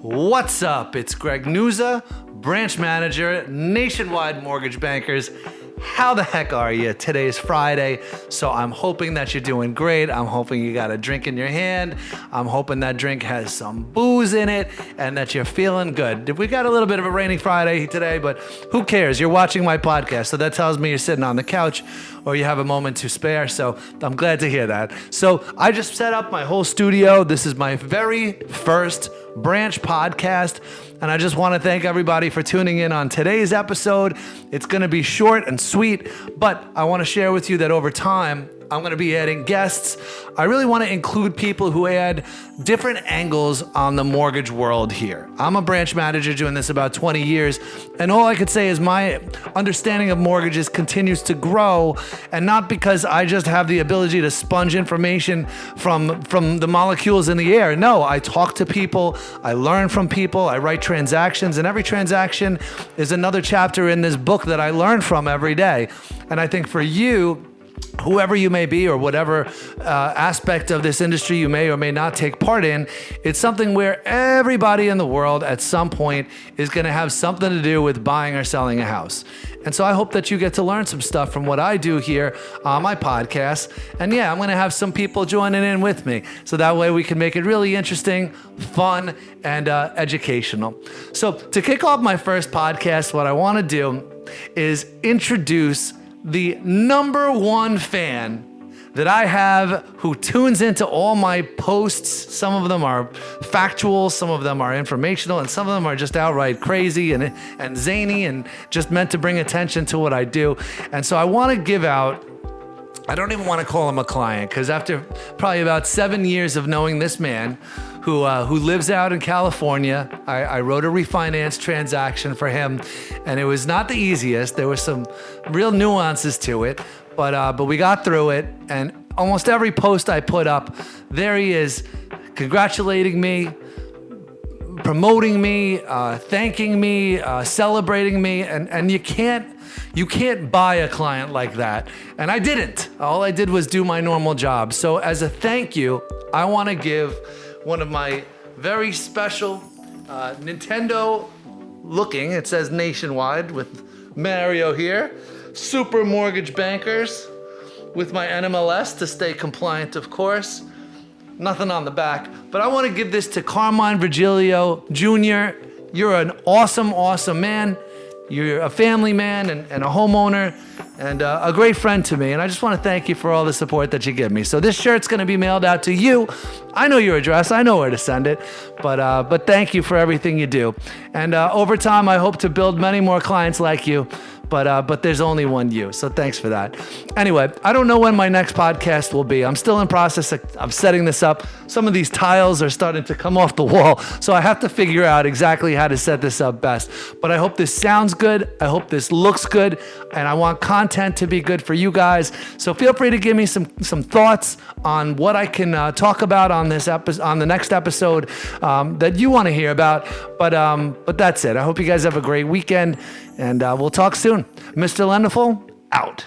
What's up? It's Greg Nuza, branch manager at Nationwide Mortgage Bankers. How the heck are you? Today is Friday, so I'm hoping that you're doing great. I'm hoping you got a drink in your hand. I'm hoping that drink has some booze in it and that you're feeling good. We got a little bit of a rainy Friday today, but who cares? You're watching my podcast, so that tells me you're sitting on the couch or you have a moment to spare, so I'm glad to hear that. So I just set up my whole studio. This is my very first branch podcast, and I just want to thank everybody for tuning in on today's episode. It's going to be short and sweet, but I want to share with you that over time, I'm going to be adding guests. I really want to include people who add different angles on the mortgage world here. I'm a branch manager doing this about 20 years, and all I could say is my understanding of mortgages continues to grow, and not because I just have the ability to sponge information from the molecules in the air. No, I talk to people, I learn from people, I write transactions, and every transaction is another chapter in this book that I learn from every day. And I think for you, whoever you may be or whatever aspect of this industry you may or may not take part in, it's something where everybody in the world at some point is going to have something to do with buying or selling a house. And so I hope that you get to learn some stuff from what I do here on my podcast. And yeah, I'm going to have some people joining in with me, so that way we can make it really interesting, fun, and educational. So to kick off my first podcast, what I want to do is introduce the number one fan that I have who tunes into all my posts. Some of them are factual, some of them are informational, and some of them are just outright crazy and zany and just meant to bring attention to what I do. And so I want to give out, I don't even want to call him a client, because after probably about 7 years of knowing this man who lives out in California, I wrote a refinance transaction for him, and it was not the easiest. There were some real nuances to it, but we got through it. And almost every post I put up, there he is, congratulating me, promoting me, thanking me, celebrating me, and you can't buy a client like that. And I didn't. All I did was do my normal job. So as a thank you, I want to give one of my very special Nintendo looking, it says Nationwide with Mario here, super mortgage bankers with my NMLS to stay compliant, of course. Nothing on the back, but I want to give this to Carmine Virgilio Jr. You're an awesome, awesome man. You're a family man and a homeowner and a great friend to me. And I just want to thank you for all the support that you give me. So this shirt's going to be mailed out to you. I know your address. I know where to send it. But thank you for everything you do. And over time, I hope to build many more clients like you. But there's only one you, so thanks for that. Anyway, I don't know when my next podcast will be. I'm still in process of setting this up. Some of these tiles are starting to come off the wall, so I have to figure out exactly how to set this up best. But I hope this sounds good. I hope this looks good, and I want content to be good for you guys. So feel free to give me some thoughts on what I can talk about on this on the next episode that you want to hear about. But that's it. I hope you guys have a great weekend. And we'll talk soon. Mr. Lenderful, out.